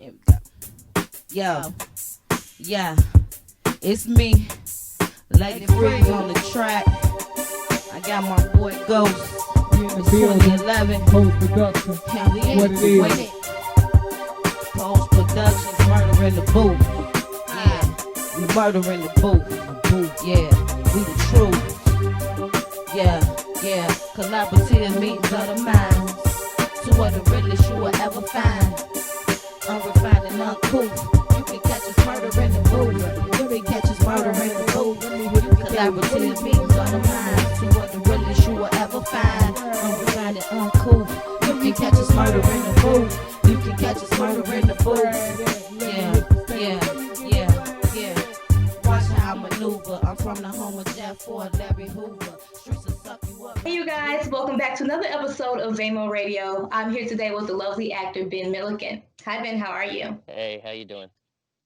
Here we go. Yo, yeah, it's me, Lady Free on the track. I got my boy Ghost. It's 2011. Post production. And we in What it it to is. win it. Post production, murder in the booth. Yeah, we murder in the booth. Yeah, we the truth. Yeah, collaborative meetings of the minds. To what the realest you will ever find. Unrefined and uncouth. You can catch us murder in the booth. You can catch us murder in the booth. Collaborative meetings of the minds. To what the realest you will ever find. Unrefined and uncouth. You can catch us murder in the booth. You can catch us murder in the booth. Yeah. Watch how I maneuver. I'm from the home of Jeff Ford, Larry Hoover. Streets will suck you up. Hey you guys, welcome back to another episode of Vamo Radio. I'm here today with the lovely actor Ben Milliken. Hi Ben, how are you? Hey, how you doing?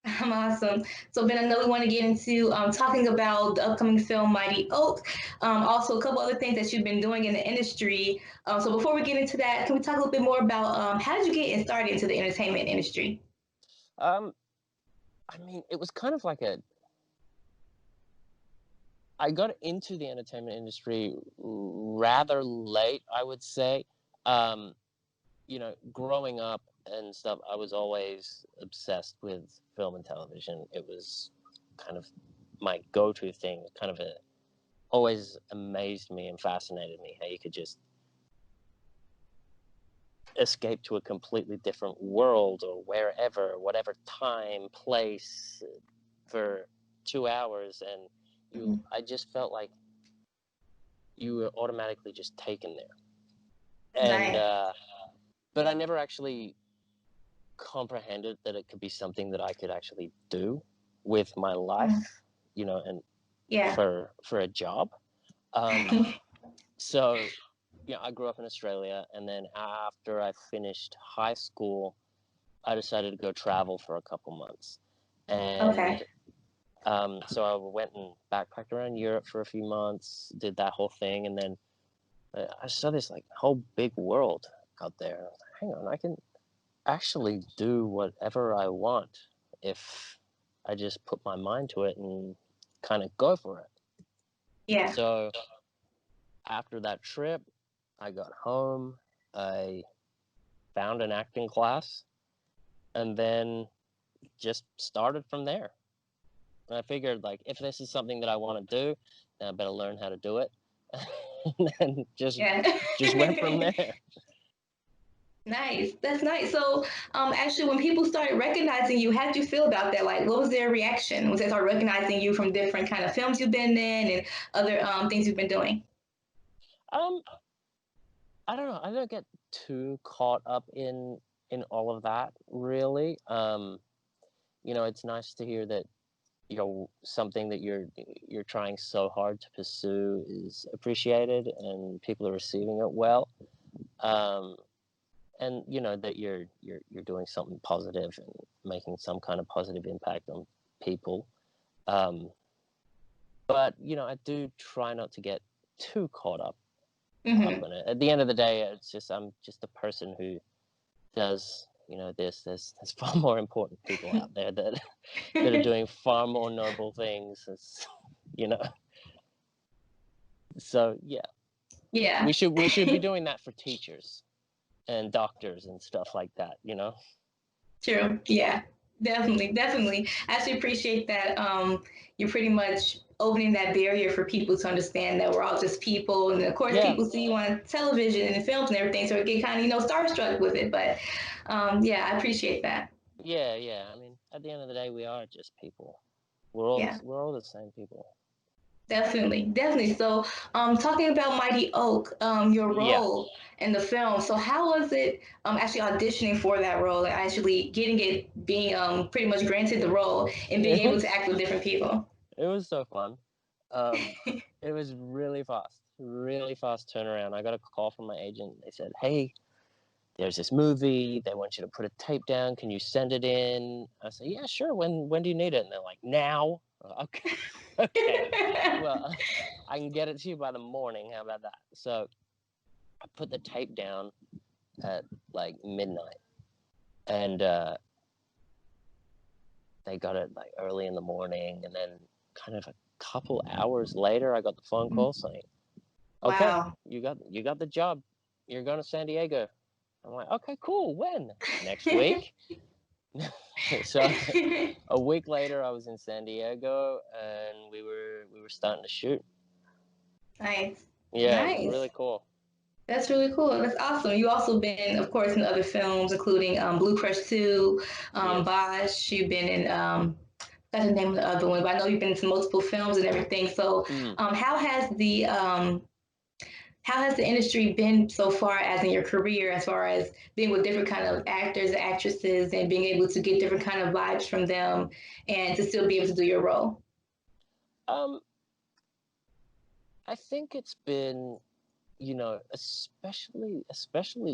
I'm awesome. So Ben, I know we want to get into talking about the upcoming film Mighty Oak. Also a couple other things that you've been doing in the industry. So before we get into that, can we talk a little bit more about how did you get started into the entertainment industry? I mean, it was kind of like I got into the entertainment industry rather late, I would say. Growing up and stuff, I was always obsessed with film and television. It was kind of my go-to thing. Always amazed me and fascinated me how you could just escape to a completely different world or wherever, whatever time, place, for 2 hours, and I just felt like you were automatically just taken there. And Right. but I never actually comprehended that it could be something that I could actually do with my life, and Yeah. for a job. So I grew up in Australia, and then after I finished high school, I decided to go travel for a couple months. And Okay. so I went and backpacked around Europe for a few months, did that whole thing, and then I saw this like whole big world out there. I was like, hang on, I can actually do whatever I want if I just put my mind to it and kind of go for it. Yeah. So after that trip, I got home, I found an acting class, and then just started from there. And I figured, like, if this is something that I want to do, then I better learn how to do it. And then just went from there. Nice. That's nice. So, actually, when people started recognizing you, how did you feel about that? Like, what was their reaction? Was they start recognizing you from different kind of films you've been in and other things you've been doing? I don't know. I don't get too caught up in all of that, really. It's nice to hear that something that you're trying so hard to pursue is appreciated and people are receiving it well. And that you're doing something positive and making some kind of positive impact on people. But I do try not to get too caught up in it. At the end of the day, I'm just a person who does there's far more important people out there that are doing far more noble things, so Yeah. we should be doing that for teachers and doctors and stuff like that. True. Yeah. Definitely. I actually appreciate that. You're pretty much opening that barrier for people to understand that we're all just people, and of course, Yeah. people see you on television and films and everything, so it get kind of starstruck with it. But yeah, I appreciate that. Yeah. I mean, at the end of the day, we are just people. We're all the same people. Definitely. So, talking about Mighty Oak, your role in the film. So, how was it actually auditioning for that role and actually getting it, being pretty much granted the role and being able to act with different people? It was so fun. It was really fast turnaround. I got a call from my agent. They said, "Hey, there's this movie. They want you to put a tape down. Can you send it in?" I said, "Yeah, sure. When do you need it?" And they're like, "Now." Okay. Well, I can get it to you by the morning. How about that? So I put the tape down at like midnight, and they got it like early in the morning, and then kind of a couple hours later, I got the phone call saying, "Okay, Wow. you got the job. You're going to San Diego." I'm like, "Okay, cool. When? Next week?" So a week later, I was in San Diego, and we were starting to shoot. Nice. Yeah, it was Nice. really cool. That's really cool. That's awesome. You also been, of course, in other films, including Blue Crush 2, Yes. Bosch. You've been in, that's the name of the other one, but I know you've been into multiple films and everything. So, Mm. how has the industry been so far as in your career, as far as being with different kind of actors and actresses and being able to get different kind of vibes from them and to still be able to do your role? Um, I think it's been, especially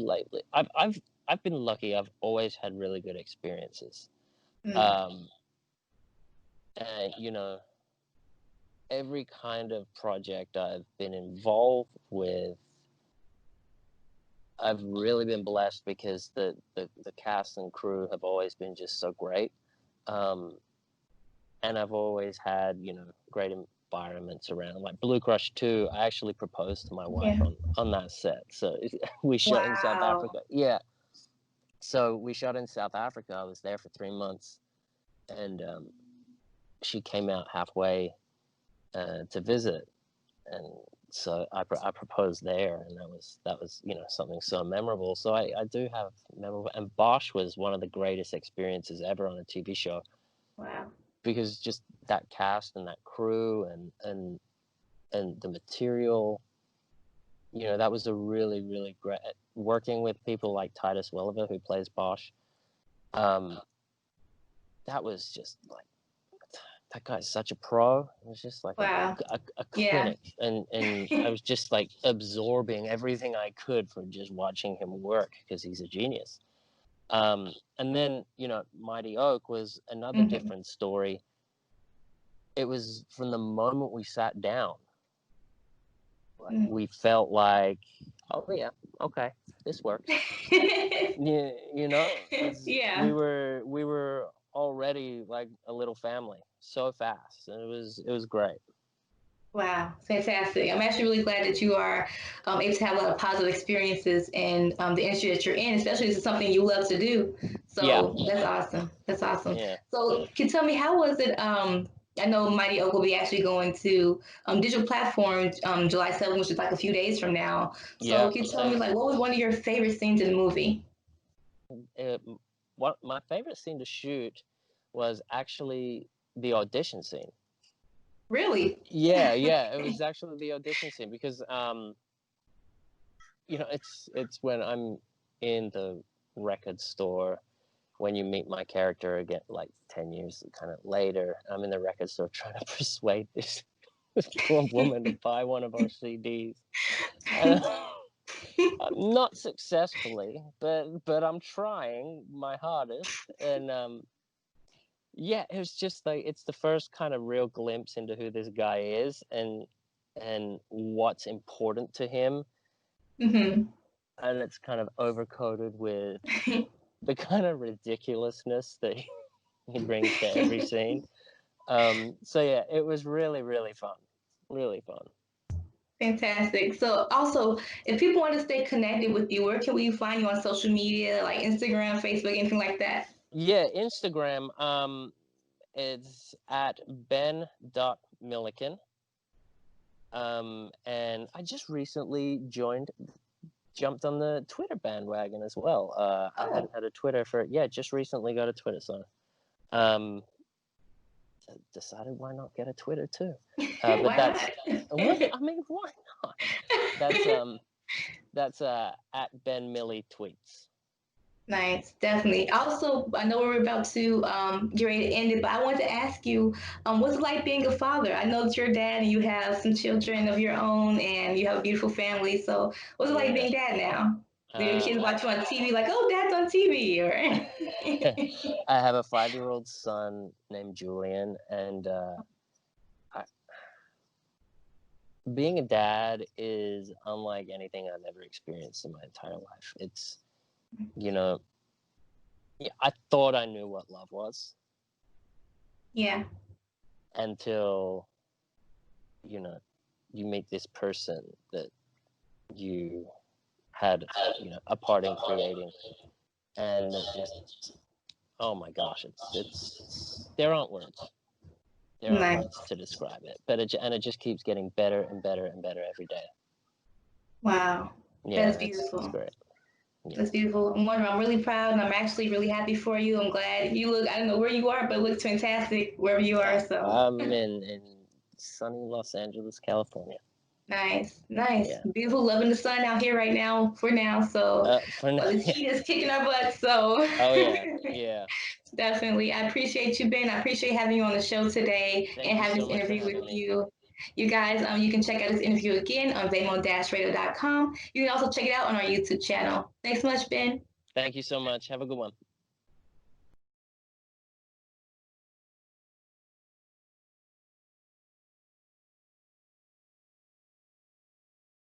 lately. I've been lucky. I've always had really good experiences. Mm. Um, and every kind of project I've been involved with, I've really been blessed because the cast and crew have always been just so great. Um, and I've always had, great environments around. Like Blue Crush 2, I actually proposed to my wife Yeah. on that set. So we shot in South Wow. Africa. Yeah. So we shot in South Africa. I was there for 3 months, and she came out halfway to visit, and so I proposed there, and that was something so memorable. So I do have memorable, and Bosch was one of the greatest experiences ever on a TV show, Wow. because just that cast and that crew and the material, that was a really, really great, working with people like Titus Welliver, who plays Bosch. That was just like, that guy's such a pro. It was just like Wow. a Yeah. clinic, and I was just like absorbing everything I could for just watching him work, because he's a genius. And then Mighty Oak was another Hmm. different story. It was from the moment we sat down, like we felt like, oh yeah, okay, this works. Yeah, Yeah. we were already like a little family so fast, and it was great. Wow, fantastic. I'm actually really glad that you are able to have a lot of positive experiences in the industry that you're in, especially if it's something you love to do. Yeah, So that's awesome. That's awesome. yeah, So can you tell me, how was it? I know Mighty Oak will be actually going to digital platforms July 7th, which is like a few days from now. So yeah. can you tell me, Thanks. like, what was one of your favorite scenes in the movie? uh, what my favorite scene to shoot was actually the audition scene. Really? Yeah, it was actually the audition scene, because it's when I'm in the record store, when you meet my character again, like 10 years kind of later. I'm in the record store trying to persuade this poor woman to buy one of our CDs. And not successfully, but I'm trying my hardest. And yeah, it was just like, it's the first kind of real glimpse into who this guy is, and what's important to him. Hmm. And it's kind of overcoated with the kind of ridiculousness that he brings to every scene. So yeah, it was really, really fun. Really fun. Fantastic. So, also, if people want to stay connected with you, where can we find you on social media, like Instagram, Facebook, anything like that? Yeah, Instagram, it's at ben.milliken. And I just recently jumped on the Twitter bandwagon as well. I Oh, hadn't had a Twitter yeah, just recently got a Twitter, so um, decided, why not get a Twitter too? But why that's, what not? I mean, why not? That's that's at Ben Millie Tweets. Nice, definitely. Also, I know we're about to get ready to end it, but I wanted to ask you, what's it like being a father? I know that you're a dad and you have some children of your own and you have a beautiful family. So, what's it like Yeah. being dad now? Do your kids I watch you on TV like, oh, dad's on TV? Or I have a 5-year-old son named Julian, and I, being a dad is unlike anything I've ever experienced in my entire life. It's, yeah, I thought I knew what love was, Yeah. until, you know, you meet this person that you had, you know, a part in creating, and it just, oh my gosh, it's there aren't words. There aren't Nice. words to describe it, but it just keeps getting better and better and better every day. Wow. Yeah, That's it's beautiful. great. Yeah. That's beautiful. I'm really proud, and I'm actually really happy for you. I'm glad you look. I don't know where you are, but it looks fantastic wherever you are. So I'm in sunny Los Angeles, California. nice, nice, Yeah. beautiful. Loving the sun out here right now. For now, so For now, the yeah. heat is kicking our butts. So Oh yeah, yeah. definitely, I appreciate you, Ben. I appreciate having you on the show today Thank and you having so this much for interview having with me. you. You guys, you can check out this interview again on vamo-radio.com. You can also check it out on our YouTube channel. Thanks so much, Ben. Thank you so much. Have a good one.